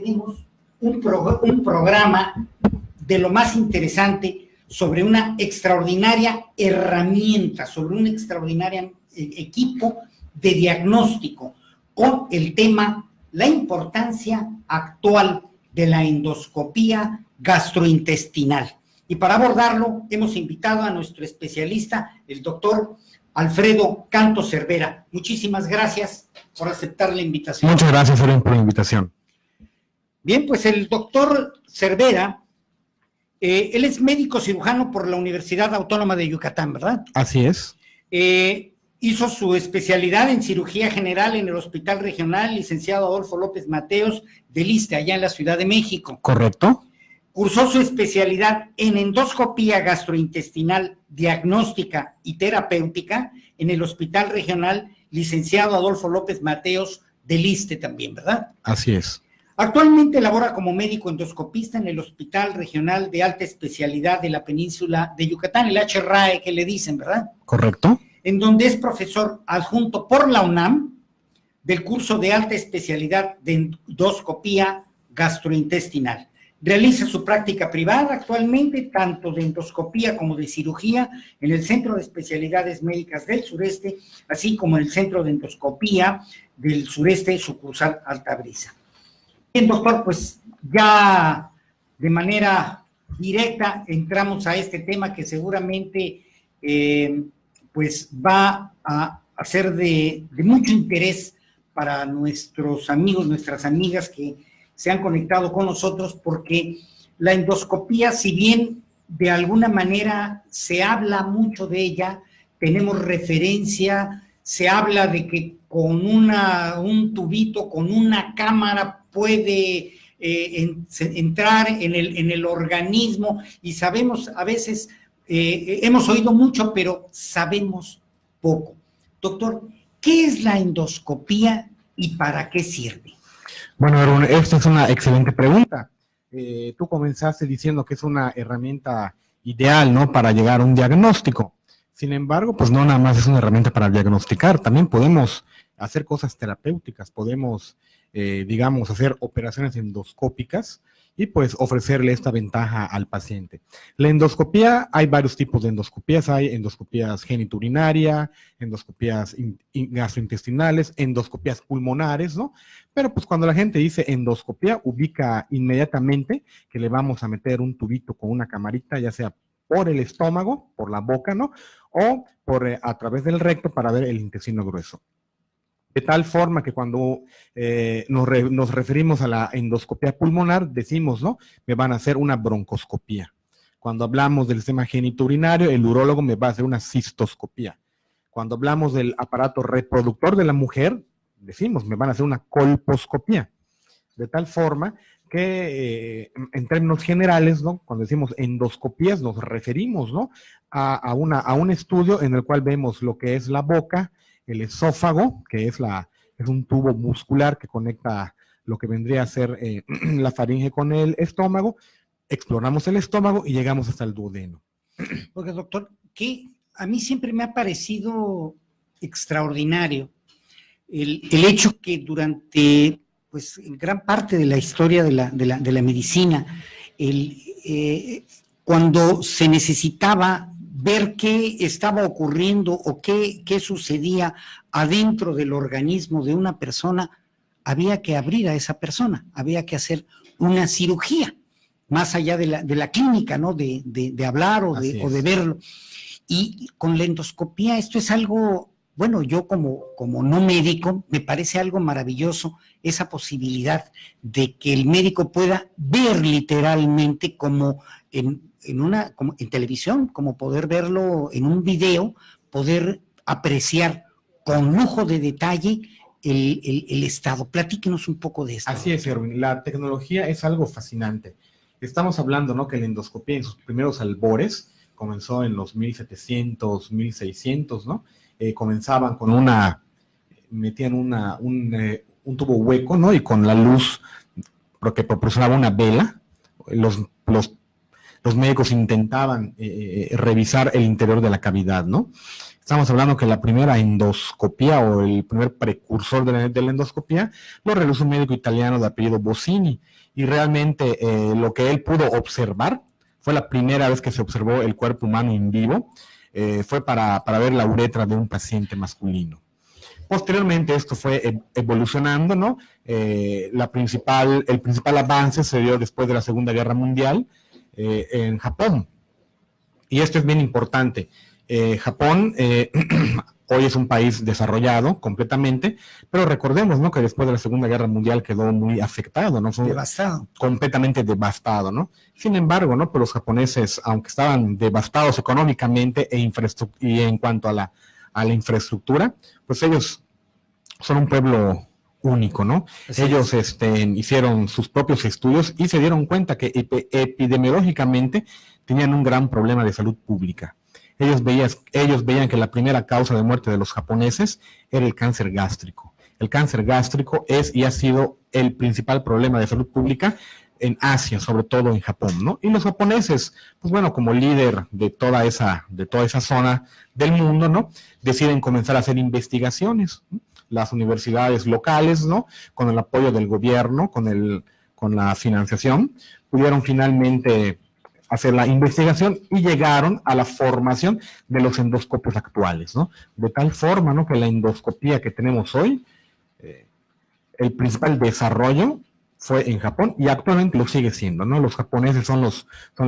tenemos un programa de lo más interesante sobre una extraordinaria herramienta, sobre un extraordinario equipo de diagnóstico con el tema, la importancia actual de la endoscopía gastrointestinal. Y para abordarlo hemos invitado a nuestro especialista, el doctor Alfredo Canto Cervera. Muchísimas gracias por aceptar la invitación. Muchas gracias, Eren, por la invitación. Bien, pues el doctor Cervera, él es médico cirujano por la Universidad Autónoma de Yucatán, ¿verdad? Así es. Hizo su especialidad en cirugía general en el Hospital Regional Licenciado Adolfo López Mateos del ISSSTE, allá en la Ciudad de México. Correcto. Cursó su especialidad en endoscopía gastrointestinal diagnóstica y terapéutica en el Hospital Regional Licenciado Adolfo López Mateos del ISSSTE también, ¿verdad? Así es. Actualmente labora como médico endoscopista en el Hospital Regional de Alta Especialidad de la Península de Yucatán, el HRAE que le dicen, ¿verdad? Correcto. En donde es profesor adjunto por la UNAM del curso de alta especialidad de endoscopía gastrointestinal. Realiza su práctica privada actualmente, tanto de endoscopía como de cirugía, en el Centro de Especialidades Médicas del Sureste, así como en el Centro de Endoscopía del Sureste, sucursal Altabrisa. Bien, doctor, pues ya de manera directa entramos a este tema que seguramente pues va a ser de mucho interés para nuestros amigos, nuestras amigas que se han conectado con nosotros, porque la endoscopía, si bien de alguna manera se habla mucho de ella, tenemos referencia, se habla de que con un tubito, con una cámara puede entrar en el organismo, y sabemos a veces, hemos oído mucho, pero sabemos poco. Doctor, ¿qué es la endoscopía y para qué sirve? Bueno, Aaron, esta es una excelente pregunta. Tú comenzaste diciendo que es una herramienta ideal, ¿no?, para llegar a un diagnóstico. Sin embargo, pues no nada más es una herramienta para diagnosticar, también podemos hacer cosas terapéuticas, podemos, digamos, hacer operaciones endoscópicas y pues ofrecerle esta ventaja al paciente. La endoscopía, hay varios tipos de endoscopías, hay endoscopías genitourinaria, endoscopías gastrointestinales, endoscopías pulmonares, ¿no? Pero pues cuando la gente dice endoscopía, ubica inmediatamente que le vamos a meter un tubito con una camarita, ya sea por el estómago, por la boca, ¿no?, o a través del recto para ver el intestino grueso. De tal forma que cuando nos referimos a la endoscopía pulmonar, decimos, ¿no?, me van a hacer una broncoscopía. Cuando hablamos del sistema genitourinario, el urólogo me va a hacer una cistoscopía. Cuando hablamos del aparato reproductor de la mujer, decimos, me van a hacer una colposcopía. De tal forma que en términos generales, ¿no?, cuando decimos endoscopías nos referimos, ¿no?, a un estudio en el cual vemos lo que es la boca, el esófago, que es un tubo muscular que conecta lo que vendría a ser la faringe con el estómago, exploramos el estómago y llegamos hasta el duodeno. Porque, doctor, que a mí siempre me ha parecido extraordinario el hecho que durante pues gran parte de la historia de la medicina, cuando se necesitaba ver qué estaba ocurriendo o qué sucedía adentro del organismo de una persona, había que abrir a esa persona, había que hacer una cirugía, más allá de la clínica, ¿no?, de hablar o de verlo. Y con la endoscopía esto es algo, bueno, yo como no médico, me parece algo maravilloso esa posibilidad de que el médico pueda ver literalmente como como en televisión, como poder verlo en un video, poder apreciar con lujo de detalle el estado. Platíquenos un poco de esto. Así es, Erwin. La tecnología es algo fascinante. Estamos hablando, ¿no?, que la endoscopía en sus primeros albores comenzó en los 1700, 1600, ¿no? Comenzaban con metían un tubo hueco, ¿no?, y con la luz que proporcionaba una vela, los médicos intentaban revisar el interior de la cavidad, ¿no? Estamos hablando que la primera endoscopía o el primer precursor de la endoscopía lo realizó un médico italiano de apellido Bossini, y realmente lo que él pudo observar fue la primera vez que se observó el cuerpo humano en vivo, fue para ver la uretra de un paciente masculino. Posteriormente esto fue evolucionando, ¿no? El principal avance se dio después de la Segunda Guerra Mundial en Japón. Y esto es bien importante. Japón hoy es un país desarrollado completamente, pero recordemos, ¿no?, que después de la Segunda Guerra Mundial quedó muy afectado, ¿no? Fue devastado. Completamente devastado, ¿no? Sin embargo, ¿no?, pues los japoneses, aunque estaban devastados económicamente y en cuanto a la infraestructura, pues ellos son un pueblo único, ¿no? Así ellos hicieron sus propios estudios y se dieron cuenta que epidemiológicamente tenían un gran problema de salud pública. Ellos veían que la primera causa de muerte de los japoneses era el cáncer gástrico. El cáncer gástrico es y ha sido el principal problema de salud pública en Asia, sobre todo en Japón, ¿no? Y los japoneses, pues bueno, como líder de toda esa zona del mundo, ¿no?, deciden comenzar a hacer investigaciones, ¿no? Las universidades locales, ¿no?, con el apoyo del gobierno, con la financiación, pudieron finalmente hacer la investigación y llegaron a la formación de los endoscopios actuales, ¿no? De tal forma, ¿no?, que la endoscopía que tenemos hoy, el principal desarrollo fue en Japón y actualmente lo sigue siendo, ¿no? Los japoneses son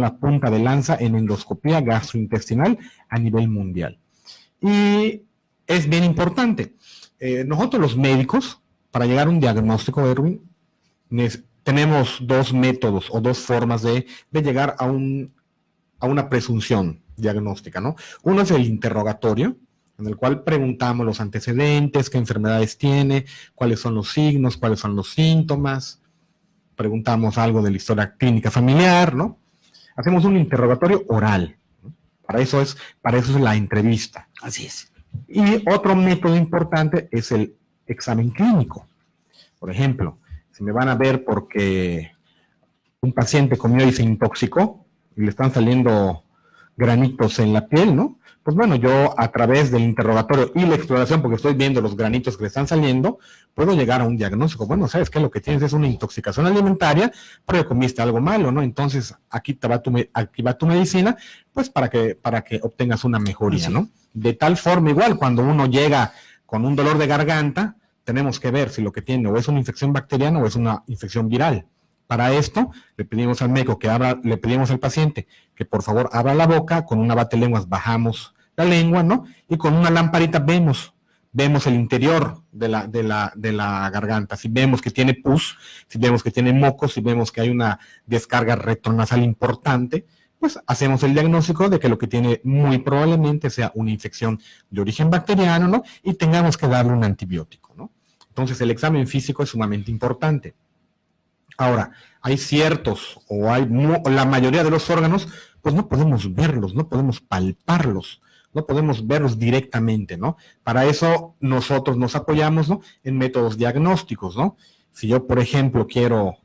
la punta de lanza en endoscopía gastrointestinal a nivel mundial. Y es bien importante. Nosotros los médicos, para llegar a un diagnóstico, Erwin, tenemos dos métodos o dos formas de llegar a una presunción diagnóstica, ¿no? Uno es el interrogatorio, en el cual preguntamos los antecedentes, qué enfermedades tiene, cuáles son los signos, cuáles son los síntomas, preguntamos algo de la historia clínica familiar, ¿no? Hacemos un interrogatorio oral, ¿no? Para eso es la entrevista. Así es. Y otro método importante es el examen clínico. Por ejemplo, si me van a ver porque un paciente comió y se intoxicó y le están saliendo granitos en la piel, ¿no? Pues bueno, yo a través del interrogatorio y la exploración, porque estoy viendo los granitos que le están saliendo, puedo llegar a un diagnóstico. Bueno, ¿sabes qué? Lo que tienes es una intoxicación alimentaria, pero comiste algo malo, ¿no? Entonces, aquí va tu medicina, pues para que obtengas una mejoría, ¿no? De tal forma, igual, cuando uno llega con un dolor de garganta, tenemos que ver si lo que tiene o es una infección bacteriana o es una infección viral. Para esto, le pedimos al médico le pedimos al paciente que por favor abra la boca, con una batelenguas bajamos la lengua, ¿no? Y con una lamparita vemos el interior de la garganta. Si vemos que tiene pus, si vemos que tiene mocos, si vemos que hay una descarga retronasal importante, pues hacemos el diagnóstico de que lo que tiene muy probablemente sea una infección de origen bacteriano, ¿no? Y tengamos que darle un antibiótico, ¿no? Entonces el examen físico es sumamente importante. Ahora, hay ciertos la mayoría de los órganos, pues no podemos verlos, no podemos palparlos, no podemos verlos directamente, ¿no? Para eso nosotros nos apoyamos, ¿no?, en métodos diagnósticos, ¿no? Si yo, por ejemplo, quiero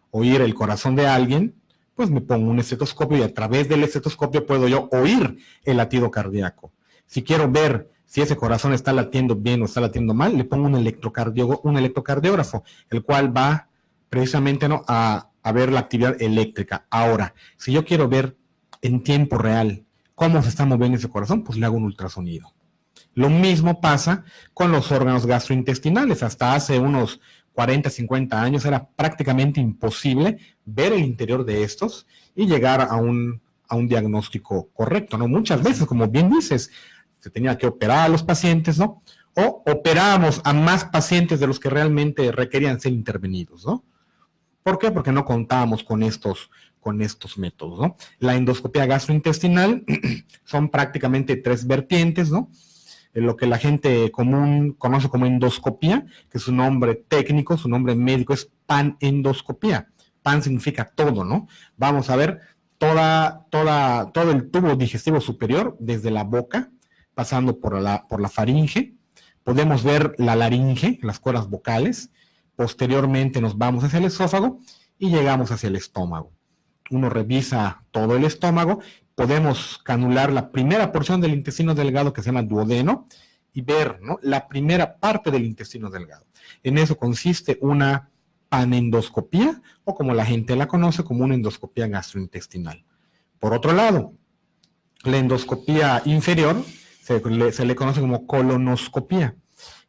oír el corazón de alguien, pues me pongo un estetoscopio y a través del estetoscopio puedo yo oír el latido cardíaco. Si quiero ver si ese corazón está latiendo bien o está latiendo mal, le pongo un electrocardiógrafo, el cual va precisamente, ¿no?, a ver la actividad eléctrica. Ahora, si yo quiero ver en tiempo real cómo se está moviendo ese corazón, pues le hago un ultrasonido. Lo mismo pasa con los órganos gastrointestinales. Hasta hace unos 40, 50 años era prácticamente imposible ver el interior de estos y llegar a un diagnóstico correcto, ¿no? Muchas veces, como bien dices, se tenía que operar a los pacientes, ¿no? O operábamos a más pacientes de los que realmente requerían ser intervenidos, ¿no? ¿Por qué? Porque no contábamos con estos métodos, ¿no? La endoscopía gastrointestinal son prácticamente 3 vertientes, ¿no? Lo que la gente común conoce como endoscopía, que su nombre técnico, su nombre médico es panendoscopía. Pan significa todo, ¿no? Vamos a ver todo el tubo digestivo superior, desde la boca, pasando por la faringe. Podemos ver la laringe, las cuerdas vocales. Posteriormente nos vamos hacia el esófago y llegamos hacia el estómago. Uno revisa todo el estómago podemos canular la primera porción del intestino delgado que se llama duodeno y ver, ¿no?, la primera parte del intestino delgado. En eso consiste una panendoscopía, o como la gente la conoce, como una endoscopía gastrointestinal. Por otro lado, la endoscopía inferior se le conoce como colonoscopía.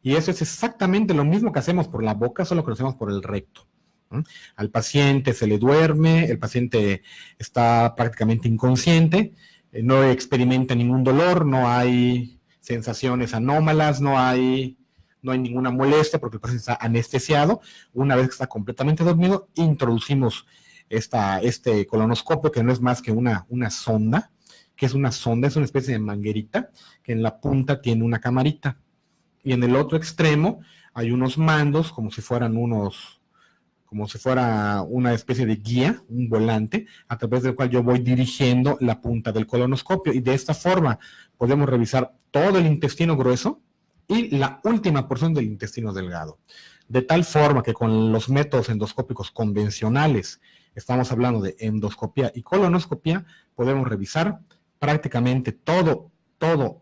Y eso es exactamente lo mismo que hacemos por la boca, solo que lo hacemos por el recto. Al paciente se le duerme, el paciente está prácticamente inconsciente, no experimenta ningún dolor, no hay sensaciones anómalas, no hay ninguna molestia porque el paciente está anestesiado. Una vez que está completamente dormido, introducimos este colonoscopio, que no es más que una sonda, que es una sonda, es una especie de manguerita, que en la punta tiene una camarita. Y en el otro extremo hay unos mandos, como si fuera una especie de guía, un volante, a través del cual yo voy dirigiendo la punta del colonoscopio. Y de esta forma podemos revisar todo el intestino grueso y la última porción del intestino delgado. De tal forma que con los métodos endoscópicos convencionales, estamos hablando de endoscopía y colonoscopía, podemos revisar prácticamente todo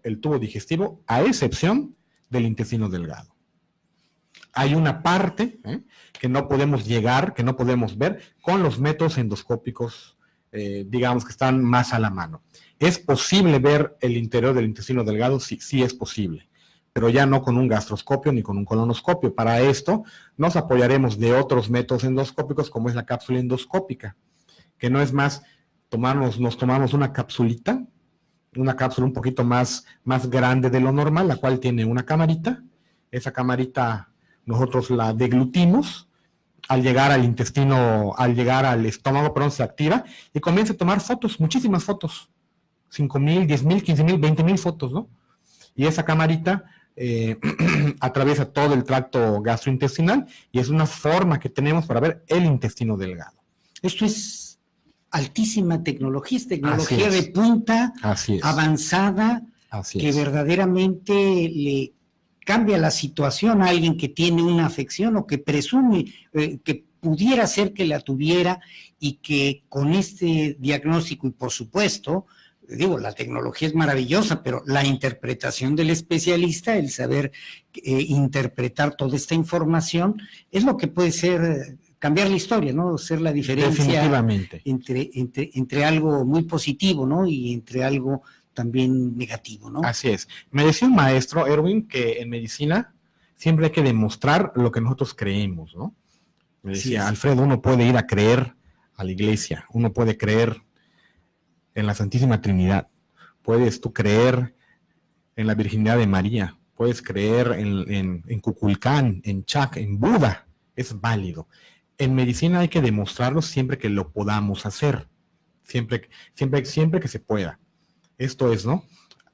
el tubo digestivo, a excepción del intestino delgado. Hay una parte que no podemos llegar, que no podemos ver con los métodos endoscópicos, digamos, que están más a la mano. ¿Es posible ver el interior del intestino delgado? Sí es posible, pero ya no con un gastroscopio ni con un colonoscopio. Para esto nos apoyaremos de otros métodos endoscópicos, como es la cápsula endoscópica, que no es más, nos tomamos una capsulita, una cápsula un poquito más grande de lo normal, la cual tiene una camarita. Esa camarita nosotros la deglutimos. Al llegar al intestino, al llegar al estómago, perdón, se activa y comienza a tomar fotos, muchísimas fotos, 5,000, 10,000, 15,000, 20,000 fotos, ¿no? Y esa camarita atraviesa todo el tracto gastrointestinal y es una forma que tenemos para ver el intestino delgado. Esto es altísima tecnología, es tecnología de punta, avanzada, que verdaderamente le cambia la situación a alguien que tiene una afección o que presume que pudiera ser que la tuviera, y que con este diagnóstico, y por supuesto, digo, la tecnología es maravillosa, pero la interpretación del especialista, el saber interpretar toda esta información, es lo que puede ser cambiar la historia, ¿no? Ser la diferencia entre algo muy positivo, ¿no? Y entre algo también negativo, ¿no? Así es. Me decía un maestro, Erwin, que en medicina siempre hay que demostrar lo que nosotros creemos, ¿no? Me decía, Alfredo, uno puede ir a creer a la iglesia, uno puede creer en la Santísima Trinidad, puedes tú creer en la virginidad de María, puedes creer en Kukulcán, en Chak, en Buda, es válido. En medicina hay que demostrarlo siempre que lo podamos hacer, siempre que se pueda. Esto es, ¿no?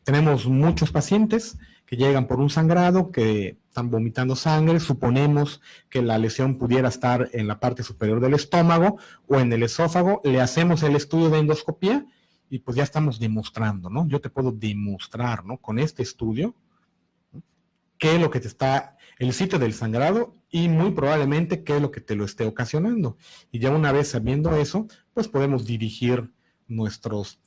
Tenemos muchos pacientes que llegan por un sangrado, que están vomitando sangre, suponemos que la lesión pudiera estar en la parte superior del estómago o en el esófago, le hacemos el estudio de endoscopía y pues ya estamos demostrando, ¿no? Yo te puedo demostrar, ¿no?, con este estudio, ¿no?, qué es lo que te está, el sitio del sangrado y muy probablemente qué es lo que te lo esté ocasionando. Y ya una vez sabiendo eso, pues podemos dirigir nuestros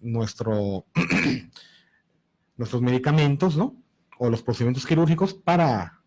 medicamentos, ¿no?, o los procedimientos quirúrgicos para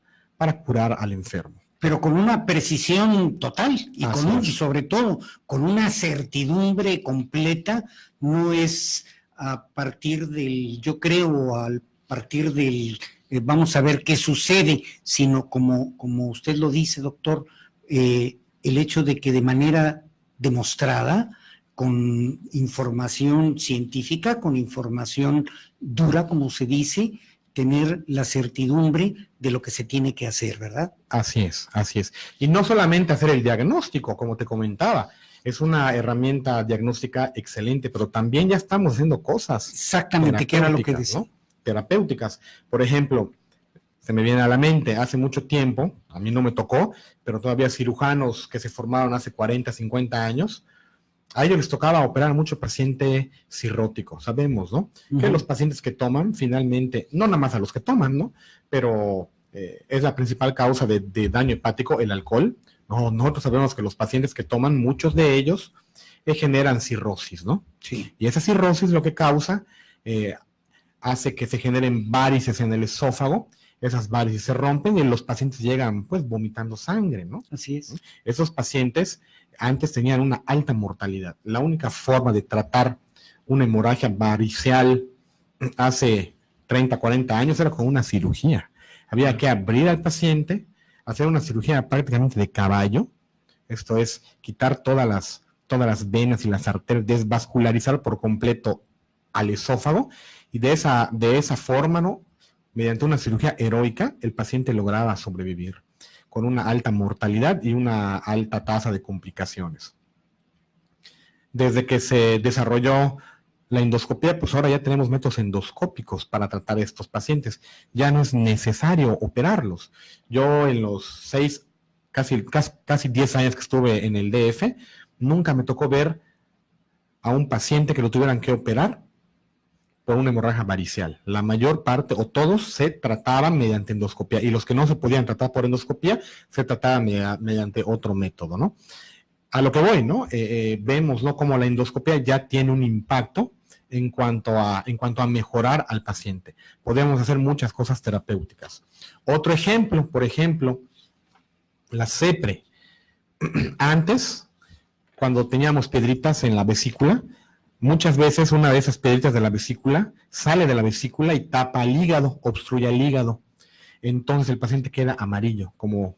curar al enfermo. Pero con una precisión total y sobre todo con una certidumbre completa. No es a partir del, yo creo, a partir del vamos a ver qué sucede, sino como usted lo dice, doctor, el hecho de que de manera demostrada, con información científica, con información dura, como se dice, tener la certidumbre de lo que se tiene que hacer, ¿verdad? Así es. Y no solamente hacer el diagnóstico, como te comentaba, es una herramienta diagnóstica excelente, pero también ya estamos haciendo cosas. Exactamente, que era lo que decía. ¿no? Terapéuticas. Por ejemplo, se me viene a la mente, hace mucho tiempo, a mí no me tocó, pero todavía cirujanos que se formaron hace 40, 50 años, a ellos les tocaba operar a mucho paciente cirrótico, sabemos, ¿no? Que los pacientes que toman, finalmente, no nada más a los que toman, ¿no? Pero es la principal causa de daño hepático, el alcohol. No, nosotros sabemos que los pacientes que toman, muchos de ellos generan cirrosis, ¿no? Sí. Y esa cirrosis lo que causa, hace que se generen varices en el esófago, esas varices se rompen y los pacientes llegan pues vomitando sangre, ¿no? Así es. Esos pacientes antes tenían una alta mortalidad. La única forma de tratar una hemorragia variceal hace 30, 40 años era con una cirugía. Había que abrir al paciente, hacer una cirugía prácticamente de caballo, esto es, quitar todas las venas y las arterias, desvascularizar por completo al esófago, y de esa forma, ¿no?, mediante una cirugía heroica, el paciente lograba sobrevivir con una alta mortalidad y una alta tasa de complicaciones. Desde que se desarrolló la endoscopia, pues ahora ya tenemos métodos endoscópicos para tratar a estos pacientes. Ya no es necesario operarlos. Yo en los casi 10 años que estuve en el DF, nunca me tocó ver a un paciente que lo tuvieran que operar por una hemorragia variceal. La mayor parte o todos se trataban mediante endoscopia, y los que no se podían tratar por endoscopia se trataban mediante otro método, ¿no? A lo que voy, ¿no? Vemos, ¿no?, cómo la endoscopia ya tiene un impacto en cuanto a mejorar al paciente. Podemos hacer muchas cosas terapéuticas. Otro ejemplo, por ejemplo, la CEPRE. Antes, cuando teníamos piedritas en la vesícula, muchas veces una de esas piedritas de la vesícula sale de la vesícula y tapa el hígado, obstruye el hígado. Entonces el paciente queda amarillo, como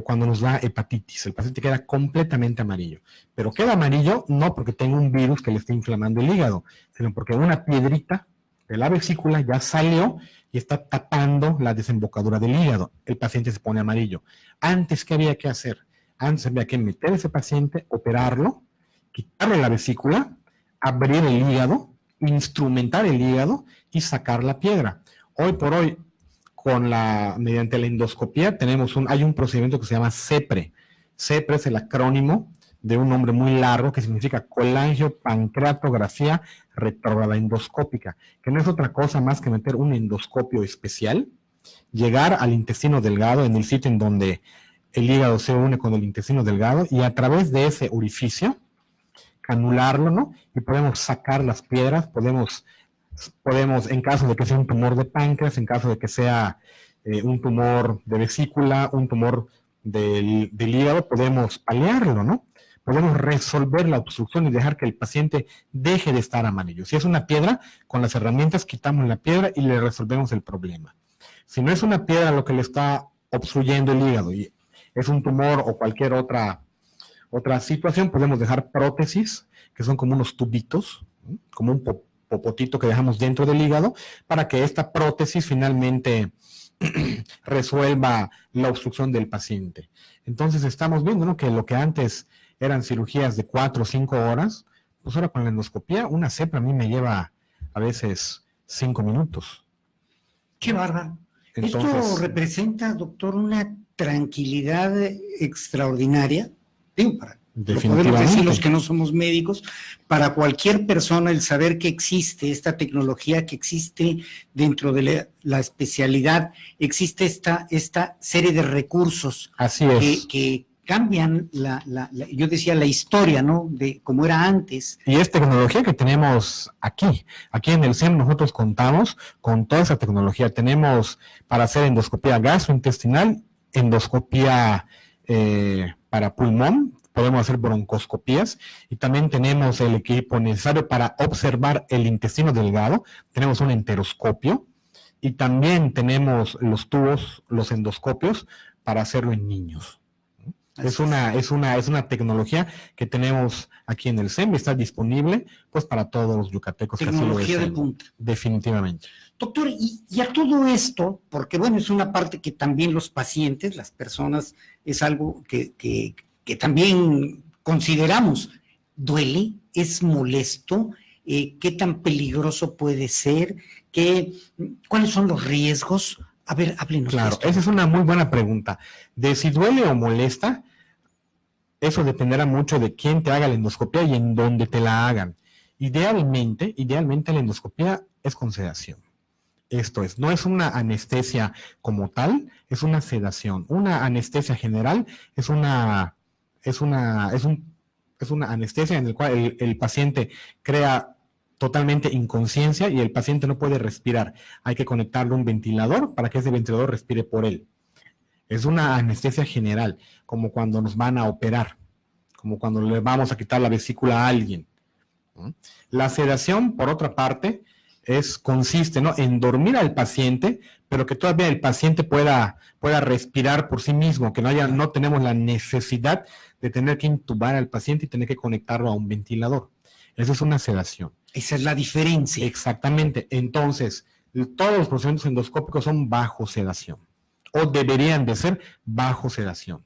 cuando nos da hepatitis. El paciente queda completamente amarillo. Pero queda amarillo no porque tenga un virus que le esté inflamando el hígado, sino porque una piedrita de la vesícula ya salió y está tapando la desembocadura del hígado. El paciente se pone amarillo. Antes, ¿qué había que hacer? Antes había que meter a ese paciente, operarlo, quitarle la vesícula, abrir el hígado, instrumentar el hígado y sacar la piedra. Hoy por hoy, mediante la endoscopia, hay un procedimiento que se llama CEPRE. CEPRE es el acrónimo de un nombre muy largo que significa colangiopancreatografía retrógrada endoscópica, que no es otra cosa más que meter un endoscopio especial, llegar al intestino delgado, en el sitio en donde el hígado se une con el intestino delgado, y a través de ese orificio canularlo, ¿no? Y podemos sacar las piedras, podemos, en caso de que sea un tumor de páncreas, en caso de que sea un tumor de vesícula, un tumor del hígado, podemos paliarlo, ¿no? Podemos resolver la obstrucción y dejar que el paciente deje de estar amarillo. Si es una piedra, con las herramientas quitamos la piedra y le resolvemos el problema. Si no es una piedra lo que le está obstruyendo el hígado y es un tumor o cualquier otra situación, podemos dejar prótesis, que son como unos tubitos, ¿no?, como un popotito que dejamos dentro del hígado, para que esta prótesis finalmente resuelva la obstrucción del paciente. Entonces estamos viendo, ¿no?, que lo que antes eran cirugías de 4 o 5 horas, pues ahora con la endoscopia, una CEPRE a mí me lleva a veces 5 minutos. ¡Qué bárbaro! Entonces, esto representa, doctor, una tranquilidad extraordinaria, digo, lo podemos decir los que no somos médicos, para cualquier persona el saber que existe esta tecnología, que existe dentro de la especialidad, existe esta serie de recursos. Así es. Que cambian yo decía, la historia, ¿no?, de cómo era antes. Y es tecnología que tenemos aquí en el CEM. Nosotros contamos con toda esa tecnología. Tenemos para hacer endoscopía gastrointestinal, endoscopía para pulmón, podemos hacer broncoscopías, y también tenemos el equipo necesario para observar el intestino delgado. Tenemos un enteroscopio y también tenemos los endoscopios para hacerlo en niños. Es una tecnología que tenemos aquí en el CEM, está disponible pues para todos los yucatecos. Tecnología de punta. Definitivamente. Doctor, y a todo esto, porque bueno, es una parte que también los pacientes, las personas, es algo que también consideramos. ¿Duele? ¿Es molesto? ¿Qué tan peligroso puede ser? ¿Cuáles son los riesgos? A ver, háblenos. Claro, esa es una muy buena pregunta. De si duele o molesta, eso dependerá mucho de quién te haga la endoscopia y en dónde te la hagan. Idealmente la endoscopia es con sedación. Esto es, no es una anestesia como tal, es una sedación. Una anestesia general es un Es una anestesia en la cual el paciente crea totalmente inconsciencia y el paciente no puede respirar. Hay que conectarle un ventilador para que ese ventilador respire por él. Es una anestesia general, como cuando nos van a operar, como cuando le vamos a quitar la vesícula a alguien. La sedación, por otra parte, consiste, ¿no?, en dormir al paciente, pero que todavía el paciente pueda respirar por sí mismo, que no tenemos la necesidad de tener que intubar al paciente y tener que conectarlo a un ventilador. Eso es una sedación. Esa es la diferencia. Exactamente. Entonces, todos los procedimientos endoscópicos son bajo sedación, o deberían de ser bajo sedación.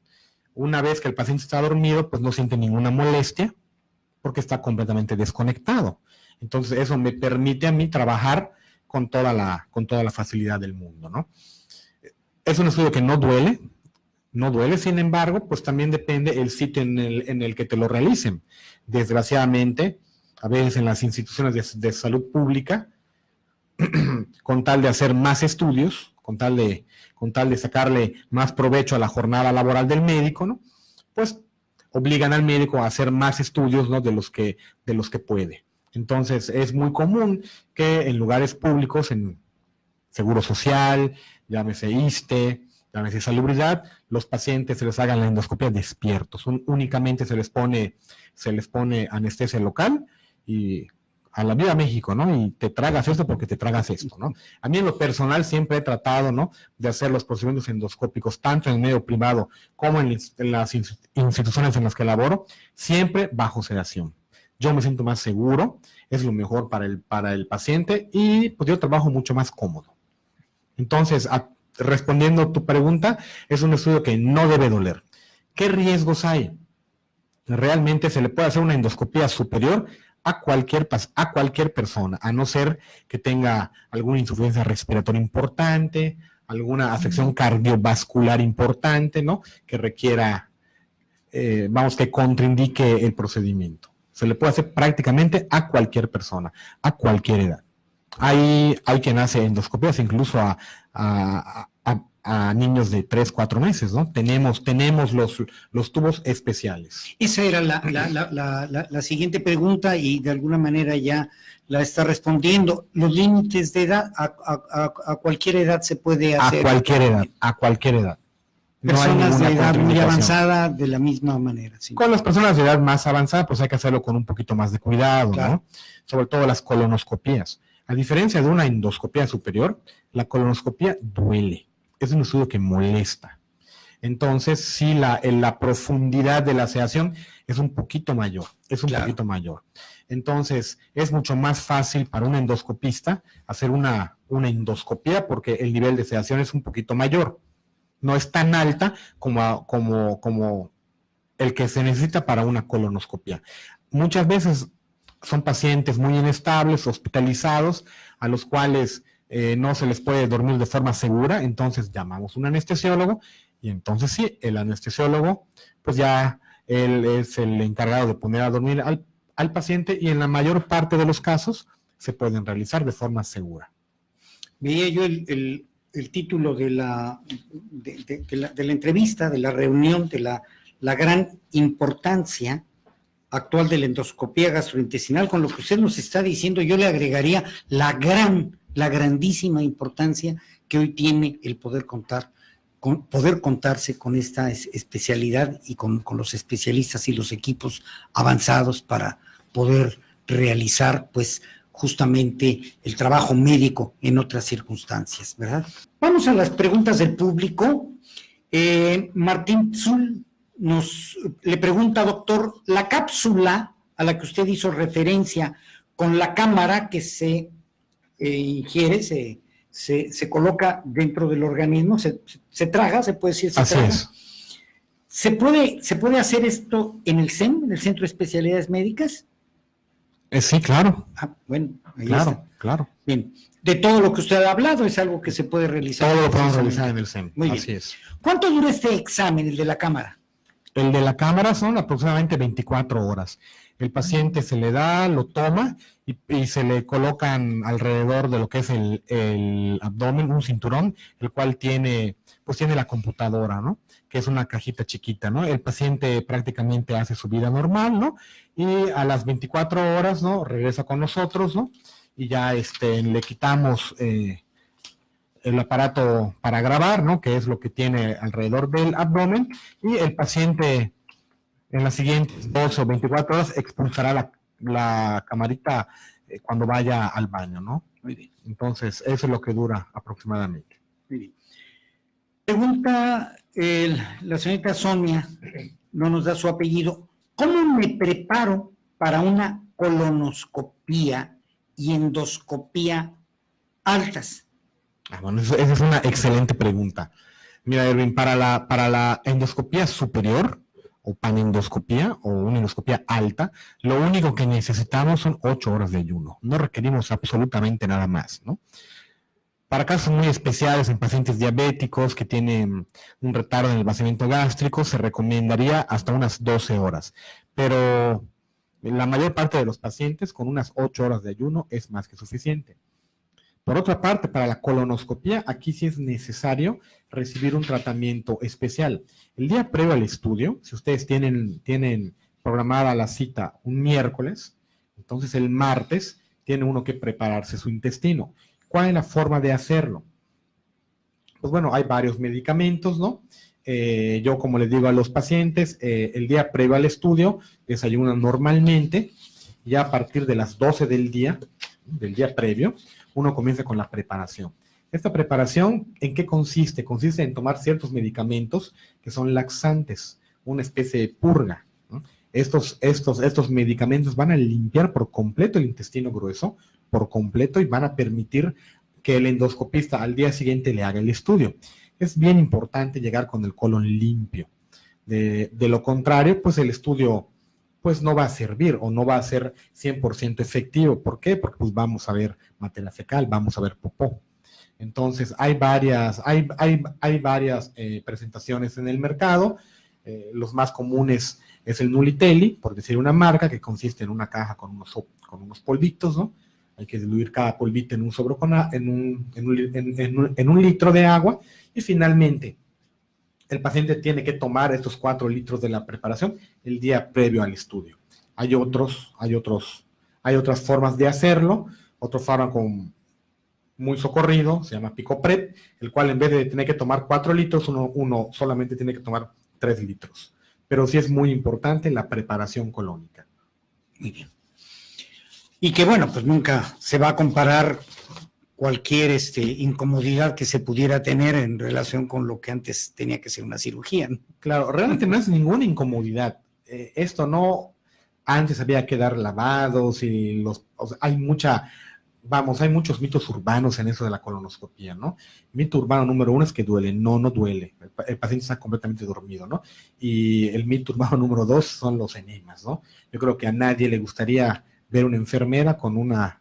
Una vez que el paciente está dormido, pues no siente ninguna molestia, porque está completamente desconectado. Entonces, eso me permite a mí trabajar con toda la facilidad del mundo, ¿no? Es un estudio que no duele, sin embargo, pues también depende el sitio en el que te lo realicen. Desgraciadamente, a veces en las instituciones de salud pública, con tal de hacer más estudios, con tal de sacarle más provecho a la jornada laboral del médico, ¿no?, pues obligan al médico a hacer más estudios, ¿no?, de los que puede. Entonces, es muy común que en lugares públicos, en Seguro Social, llámese ISSSTE, llámese Salubridad, los pacientes se les hagan la endoscopia despiertos. Únicamente se les pone anestesia local y a la Viva México, ¿no? Y te tragas esto porque te tragas esto, ¿no? A mí en lo personal siempre he tratado, ¿no?, de hacer los procedimientos endoscópicos, tanto en el medio privado como en las instituciones en las que laboro, siempre bajo sedación. Yo me siento más seguro, es lo mejor para el paciente y pues yo trabajo mucho más cómodo. Entonces, respondiendo a tu pregunta, es un estudio que no debe doler. ¿Qué riesgos hay? Realmente se le puede hacer una endoscopía superior a cualquier persona, a no ser que tenga alguna insuficiencia respiratoria importante, alguna afección cardiovascular importante, ¿no?, que requiera, que contraindique el procedimiento. Se le puede hacer prácticamente a cualquier persona, a cualquier edad. Hay quien hace endoscopías incluso a niños de 3, 4 meses, ¿no? Tenemos los tubos especiales. Esa era la siguiente pregunta y de alguna manera ya la está respondiendo. Los límites de edad, a cualquier edad se puede hacer. A cualquier edad. Personas de edad muy avanzada de la misma manera. Sí. Con las personas de edad más avanzada, pues hay que hacerlo con un poquito más de cuidado, claro, ¿no? Sobre todo las colonoscopías. A diferencia de una endoscopía superior, la colonoscopía duele. Es un estudio que molesta. Entonces, sí, la profundidad de la sedación es un poquito mayor. Entonces, es mucho más fácil para un endoscopista hacer una endoscopía porque el nivel de sedación es un poquito mayor. No es tan alta como el que se necesita para una colonoscopia. Muchas veces son pacientes muy inestables, hospitalizados, a los cuales no se les puede dormir de forma segura, entonces llamamos a un anestesiólogo y entonces sí, el anestesiólogo, pues ya él es el encargado de poner a dormir al paciente y en la mayor parte de los casos se pueden realizar de forma segura. Veía yo el título de la entrevista, de la reunión, de la gran importancia actual de la endoscopía gastrointestinal. Con lo que usted nos está diciendo, yo le agregaría la grandísima importancia que hoy tiene el poder contarse con esta especialidad y con los especialistas y los equipos avanzados para poder realizar, pues, justamente el trabajo médico en otras circunstancias, ¿verdad? Vamos a las preguntas del público. Martín Zul le pregunta, doctor, la cápsula a la que usted hizo referencia con la cámara que se ingiere, se coloca dentro del organismo, se traga, se puede decir, Así traga. Es. ¿Se puede hacer esto en el CEM, en el Centro de Especialidades Médicas? Sí, claro. Bueno, ahí claro, está. Claro. Bien, de todo lo que usted ha hablado es algo que se puede realizar. Todo lo podemos realizar en el CEM. Muy Así bien. es. ¿Cuánto dura este examen, el de la cámara? El de la cámara son aproximadamente 24 horas. El paciente se le da, lo toma y se le colocan alrededor de lo que es el abdomen un cinturón, el cual tiene la computadora, ¿no? Que es una cajita chiquita, ¿no? El paciente prácticamente hace su vida normal, ¿no? Y a las 24 horas, ¿no? Regresa con nosotros, ¿no? Y ya le quitamos el aparato para grabar, ¿no? Que es lo que tiene alrededor del abdomen, y el paciente en las siguientes 12 o 24 horas expulsará la camarita cuando vaya al baño, ¿no? Muy bien. Entonces, eso es lo que dura aproximadamente. Muy bien. Pregunta la señorita Sonia, no nos da su apellido, ¿cómo me preparo para una colonoscopía y endoscopía altas? Bueno, esa es una excelente pregunta. Mira, Erwin, para la endoscopía superior, o panendoscopía, o una endoscopía alta, lo único que necesitamos son 8 horas de ayuno. No requerimos absolutamente nada más, ¿no? Para casos muy especiales en pacientes diabéticos que tienen un retardo en el vaciamiento gástrico, se recomendaría hasta unas 12 horas. Pero la mayor parte de los pacientes con unas 8 horas de ayuno es más que suficiente. Por otra parte, para la colonoscopía, aquí sí es necesario recibir un tratamiento especial. El día previo al estudio, si ustedes tienen programada la cita un miércoles, entonces el martes tiene uno que prepararse su intestino. ¿Cuál es la forma de hacerlo? Pues bueno, hay varios medicamentos, ¿no? Yo, como les digo a los pacientes, el día previo al estudio, desayunan normalmente, ya a partir de las 12 del día previo, uno comienza con la preparación. Esta preparación, ¿en qué consiste? Consiste en tomar ciertos medicamentos que son laxantes, una especie de purga, ¿no? Estos medicamentos van a limpiar por completo el intestino grueso, por completo, y van a permitir que el endoscopista al día siguiente le haga el estudio. Es bien importante llegar con el colon limpio. De lo contrario, pues el estudio pues no va a servir o no va a ser 100% efectivo. ¿Por qué? Porque pues vamos a ver materia fecal, vamos a ver popó. Entonces, hay varias presentaciones en el mercado. Los más comunes es el Nulitelli, por decir una marca, que consiste en una caja con unos polvitos, ¿no? Hay que diluir cada polvito en un litro de agua, y finalmente el paciente tiene que tomar estos 4 litros de la preparación el día previo al estudio. Hay otras formas de hacerlo. Otro fármaco muy socorrido se llama Picoprep, el cual en vez de tener que tomar 4 litros, uno solamente tiene que tomar 3 litros. Pero sí es muy importante la preparación colónica. Muy bien. Y que bueno, pues nunca se va a comparar cualquier incomodidad que se pudiera tener en relación con lo que antes tenía que ser una cirugía, ¿no? Claro, realmente no es ninguna incomodidad. Esto no, antes había que dar lavados y hay muchos mitos urbanos en eso de la colonoscopía, ¿no? Mito urbano número 1 es que duele. No duele. El paciente está completamente dormido, ¿no? Y el mito urbano número 2 son los enemas, ¿no? Yo creo que a nadie le gustaría ver una enfermera con una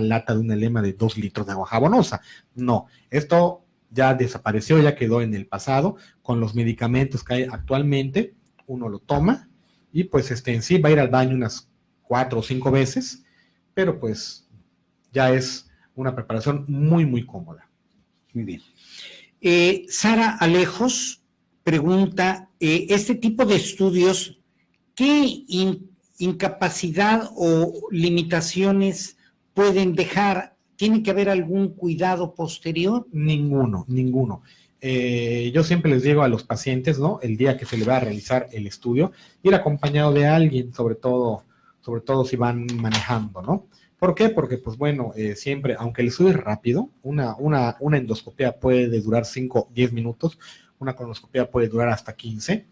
lata de un enema de 2 litros de agua jabonosa. No, esto ya desapareció, ya quedó en el pasado. Con los medicamentos que hay actualmente, uno lo toma y pues en sí va a ir al baño unas 4 o 5 veces, pero pues ya es una preparación muy, muy cómoda. Muy bien. Sara Alejos pregunta, este tipo de estudios, ¿qué incapacidad o limitaciones pueden dejar? ¿Tiene que haber algún cuidado posterior? Ninguno. Yo siempre les digo a los pacientes, ¿no? El día que se le va a realizar el estudio, ir acompañado de alguien, sobre todo si van manejando, ¿no? ¿Por qué? Porque, pues bueno, siempre, aunque el estudio es rápido, una endoscopia puede durar 5, 10 minutos, una colonoscopia puede durar hasta 15.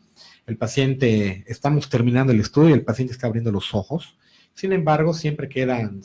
El paciente, estamos terminando el estudio y el paciente está abriendo los ojos. Sin embargo, siempre quedan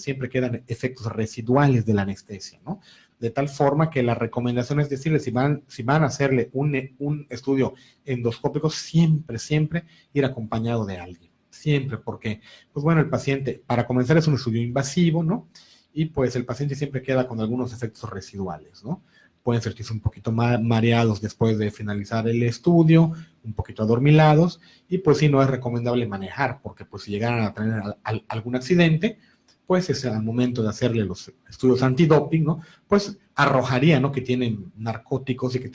efectos residuales de la anestesia, ¿no? De tal forma que la recomendación es decirle, si van a hacerle un estudio endoscópico, siempre ir acompañado de alguien. Siempre, porque, pues bueno, el paciente, para comenzar, es un estudio invasivo, ¿no? Y pues el paciente siempre queda con algunos efectos residuales, ¿no? Pueden sentirse un poquito mareados después de finalizar el estudio, un poquito adormilados, y pues sí, no es recomendable manejar, porque pues si llegaran a tener algún accidente, pues es al momento de hacerle los estudios antidoping, ¿no? Pues arrojaría, ¿no? Que tienen narcóticos y que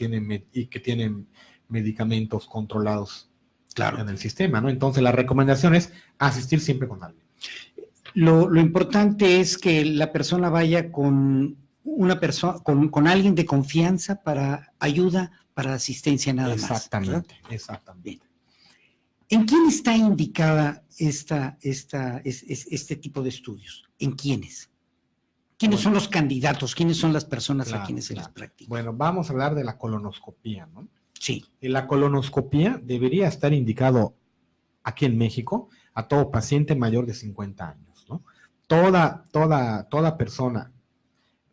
tienen medicamentos controlados en el sistema, ¿no? Entonces la recomendación es asistir siempre con alguien. Lo importante es que la persona vaya con una persona, con alguien de confianza para ayuda, para asistencia nada más. Exactamente, exactamente. Bien. ¿En quién está indicada este tipo de estudios? ¿En quiénes? ¿Quiénes son los candidatos? ¿Quiénes son las personas a quienes se les practica? Bueno, vamos a hablar de la colonoscopía, ¿no? Sí. La colonoscopía debería estar indicado aquí en México a todo paciente mayor de 50 años, ¿no? Toda persona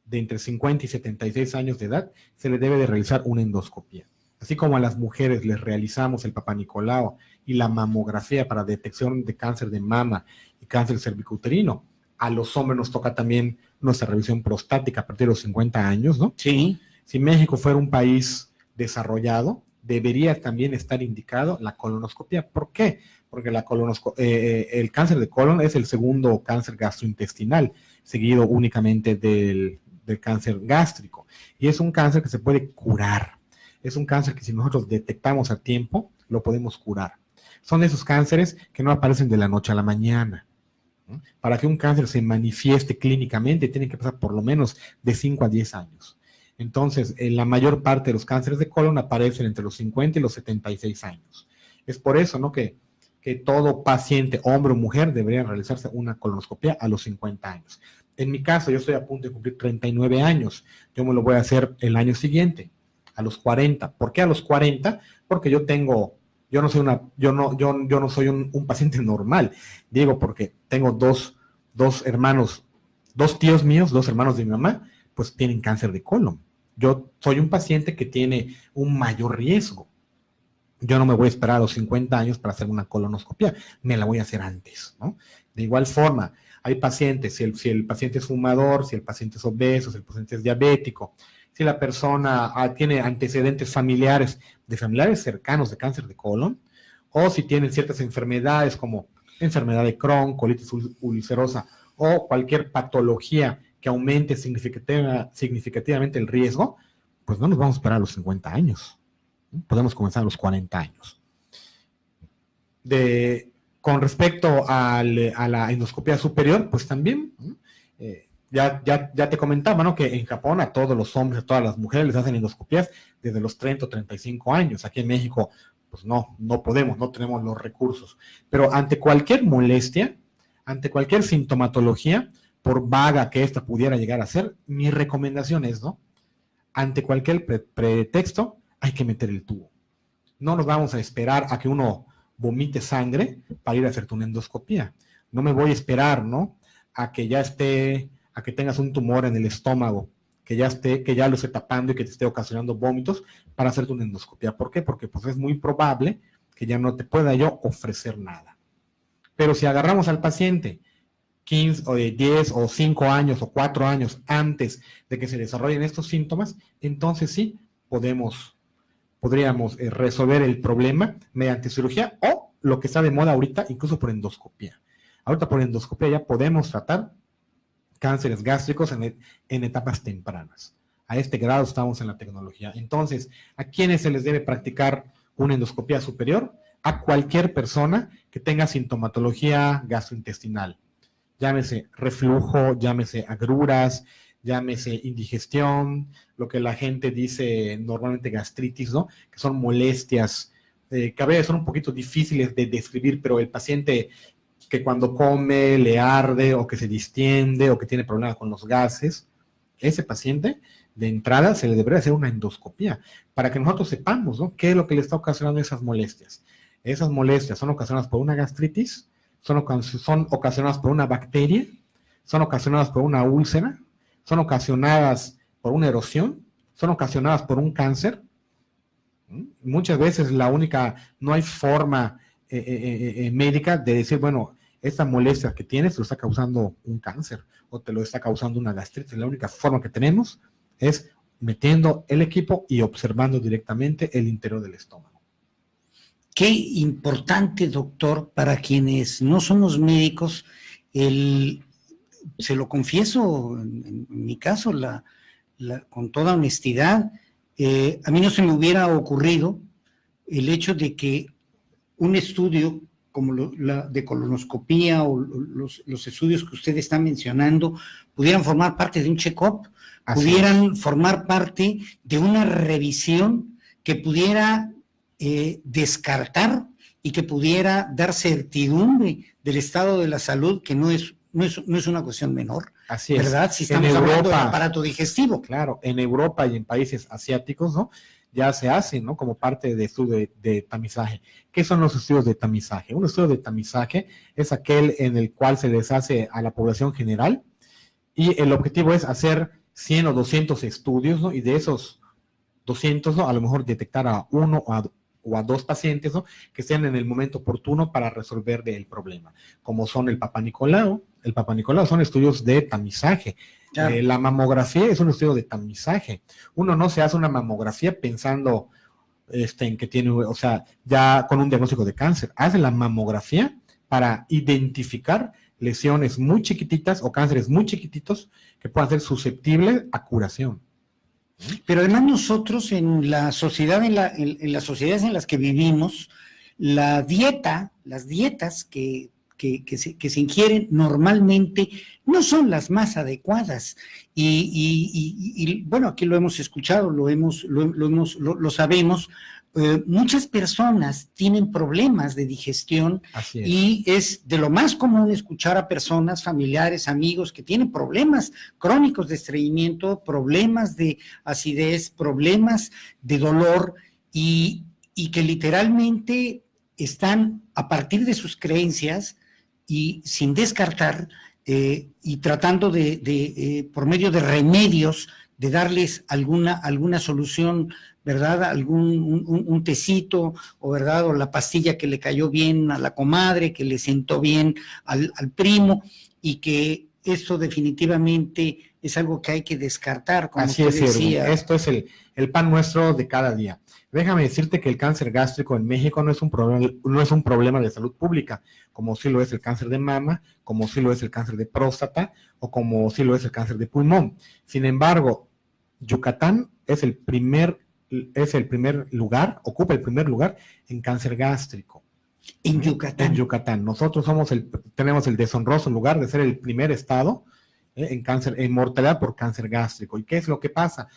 de entre 50 y 76 años de edad se le debe de realizar una endoscopía. Así como a las mujeres les realizamos el Papá Nicolau y la mamografía para detección de cáncer de mama y cáncer cervicouterino, a los hombres nos toca también nuestra revisión prostática a partir de los 50 años, ¿no? Sí. Si México fuera un país desarrollado, debería también estar indicado la colonoscopía. ¿Por qué? Porque el cáncer de colon es el segundo cáncer gastrointestinal, seguido únicamente del cáncer gástrico. Y es un cáncer que se puede curar. Es un cáncer que si nosotros detectamos a tiempo, lo podemos curar. Son esos cánceres que no aparecen de la noche a la mañana. Para que un cáncer se manifieste clínicamente, tiene que pasar por lo menos de 5 a 10 años. Entonces, la mayor parte de los cánceres de colon aparecen entre los 50 y los 76 años. Es por eso, ¿no?, que todo paciente, hombre o mujer, debería realizarse una colonoscopia a los 50 años. En mi caso, yo estoy a punto de cumplir 39 años. Yo me lo voy a hacer el año siguiente, a los 40. ¿Por qué a los 40? Porque yo no soy un paciente normal. Digo, porque tengo dos hermanos, dos tíos míos, dos hermanos de mi mamá, pues tienen cáncer de colon. Yo soy un paciente que tiene un mayor riesgo. Yo no me voy a esperar a los 50 años para hacer una colonoscopia, me la voy a hacer antes, ¿no? De igual forma, hay pacientes, si el paciente es fumador, si el paciente es obeso, si el paciente es diabético, si la persona tiene antecedentes familiares, de familiares cercanos de cáncer de colon, o si tienen ciertas enfermedades como enfermedad de Crohn, colitis ulcerosa, o cualquier patología que aumente significativamente el riesgo, pues no nos vamos a esperar a los 50 años. Podemos comenzar a los 40 años. Con respecto a la endoscopia superior, pues también, ya te comentaba, ¿no?, que en Japón a todos los hombres, a todas las mujeres les hacen endoscopias desde los 30 o 35 años. Aquí en México, pues no podemos, no tenemos los recursos. Pero ante cualquier molestia, ante cualquier sintomatología, por vaga que esta pudiera llegar a ser, mi recomendación es, ¿no?, ante cualquier pretexto, hay que meter el tubo. No nos vamos a esperar a que uno vomite sangre para ir a hacerte una endoscopía. No me voy a esperar, ¿no?, a que tengas un tumor en el estómago, que ya lo esté tapando y que te esté ocasionando vómitos para hacerte una endoscopía. ¿Por qué? Porque pues es muy probable que ya no te pueda yo ofrecer nada. Pero si agarramos al paciente 15 o 10 o 5 años o 4 años antes de que se desarrollen estos síntomas, entonces sí podríamos resolver el problema mediante cirugía o lo que está de moda ahorita, incluso por endoscopía. Ahorita por endoscopía ya podemos tratar cánceres gástricos en etapas tempranas. A este grado estamos en la tecnología. Entonces, ¿a quiénes se les debe practicar una endoscopía superior? A cualquier persona que tenga sintomatología gastrointestinal. Llámese reflujo, llámese agruras, llámese indigestión, lo que la gente dice normalmente gastritis, ¿no?, que son molestias que a veces son un poquito difíciles de describir, pero el paciente que cuando come le arde o que se distiende o que tiene problemas con los gases, ese paciente de entrada se le debería hacer una endoscopía para que nosotros sepamos, ¿no?, qué es lo que le está ocasionando esas molestias. Esas molestias son ocasionadas por una gastritis, son ocasionadas por una bacteria, son ocasionadas por una úlcera, son ocasionadas por una erosión, son ocasionadas por un cáncer. Muchas veces no hay forma médica de decir, bueno, esta molestia que tienes te lo está causando un cáncer o te lo está causando una gastritis. La única forma que tenemos es metiendo el equipo y observando directamente el interior del estómago. qué importante, doctor, para quienes no somos médicos, se lo confieso, en mi caso, con toda honestidad, a mí no se me hubiera ocurrido el hecho de que un estudio como la de colonoscopía o los estudios que usted está mencionando pudieran formar parte de un check-up, pudieran formar parte de una revisión que pudiera descartar y que pudiera dar certidumbre del estado de la salud, que no es una cuestión menor. Así es. ¿Verdad? Si estamos hablando del aparato digestivo. Claro, en Europa y en países asiáticos, ¿no? Ya se hacen, ¿no? Como parte de estudio de tamizaje. ¿Qué son los estudios de tamizaje? Un estudio de tamizaje es aquel en el cual se les hace a la población general y el objetivo es hacer 100 o 200 estudios, ¿no? Y de esos 200, ¿no? A lo mejor detectar a uno o a dos pacientes, ¿no? Que estén en el momento oportuno para resolver el problema, como son el Papa Nicolau. El Papa Nicolau son estudios de tamizaje. Claro. La mamografía es un estudio de tamizaje. Uno no se hace una mamografía pensando en que tiene, o sea, ya con un diagnóstico de cáncer. Hace la mamografía para identificar lesiones muy chiquititas o cánceres muy chiquititos que puedan ser susceptibles a curación. Pero además nosotros en la sociedad, en las sociedades en las que vivimos, las dietas que se ingieren normalmente no son las más adecuadas. Y bueno, aquí lo hemos escuchado, lo sabemos. Muchas personas tienen problemas de digestión y es de lo más común escuchar a personas, familiares, amigos que tienen problemas crónicos de estreñimiento, problemas de acidez, problemas de dolor y que literalmente están a partir de sus creencias y sin descartar y tratando de por medio de remedios de darles alguna solución, ¿verdad? Un tecito, o ¿verdad? O la pastilla que le cayó bien a la comadre, que le sentó bien al primo, y que esto definitivamente es algo que hay que descartar, como así usted decía. Irwin. Esto es el pan nuestro de cada día. Déjame decirte que el cáncer gástrico en México no es un problema de salud pública, como sí lo es el cáncer de mama, como sí lo es el cáncer de próstata, o como sí lo es el cáncer de pulmón. Sin embargo, Yucatán es el primer lugar, ocupa el primer lugar en cáncer gástrico. En Yucatán. En Yucatán. Nosotros tenemos el deshonroso lugar de ser el primer estado en mortalidad por cáncer gástrico. ¿Y qué es lo que pasa?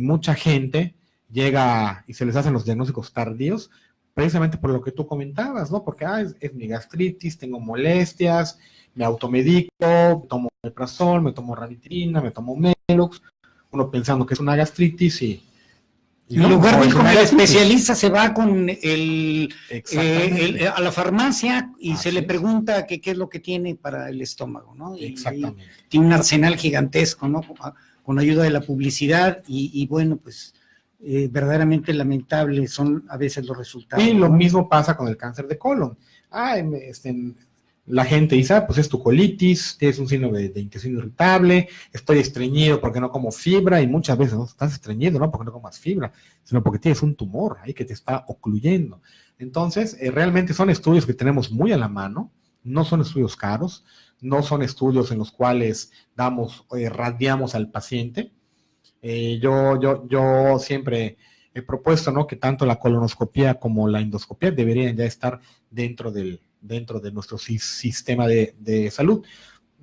Mucha gente llega y se les hacen los diagnósticos tardíos precisamente por lo que tú comentabas, ¿no? Porque es mi gastritis, tengo molestias, me automedico, tomo omeprazol, me tomo ranitidina, me tomo Melox, uno pensando que es una gastritis y en lugar de ir con el especialista se va con a la farmacia y se le pregunta qué es lo que tiene para el estómago, ¿no? Y tiene un arsenal gigantesco, ¿no? Con ayuda de la publicidad y bueno, pues verdaderamente lamentables son a veces los resultados. Y lo mismo pasa con el cáncer de colon. La gente dice, pues es tu colitis, tienes un síndrome de intestino irritable, estoy estreñido porque no como fibra, y muchas veces no estás estreñido, no porque no comas fibra, sino porque tienes un tumor ahí que te está ocluyendo. Entonces, realmente son estudios que tenemos muy a la mano, no son estudios caros, no son estudios en los cuales radiamos al paciente. Yo siempre he propuesto, ¿no?, que tanto la colonoscopía como la endoscopía deberían ya estar dentro de nuestro sistema de salud.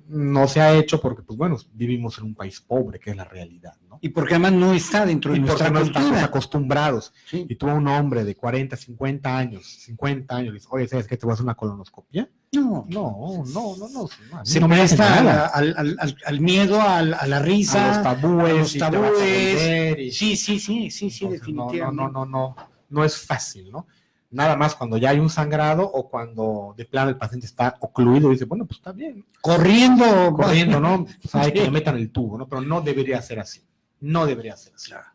No se ha hecho porque, pues bueno, vivimos en un país pobre, que es la realidad, ¿no? Y porque además no está dentro de nuestra cultura. No estamos acostumbrados. Sí. Y tú a un hombre de 40, 50 años, dices, oye, ¿sabes qué? ¿Te voy a hacer una colonoscopia? No. Se no presta al miedo, a la risa, a los tabúes. Sí, definitivamente. No es fácil, ¿no? Nada más cuando ya hay un sangrado o cuando de plano el paciente está ocluido y dice, bueno, pues está bien. Corriendo, ¿no? Pues hay que le metan el tubo, ¿no? Pero no debería ser así. No debería ser así. Claro.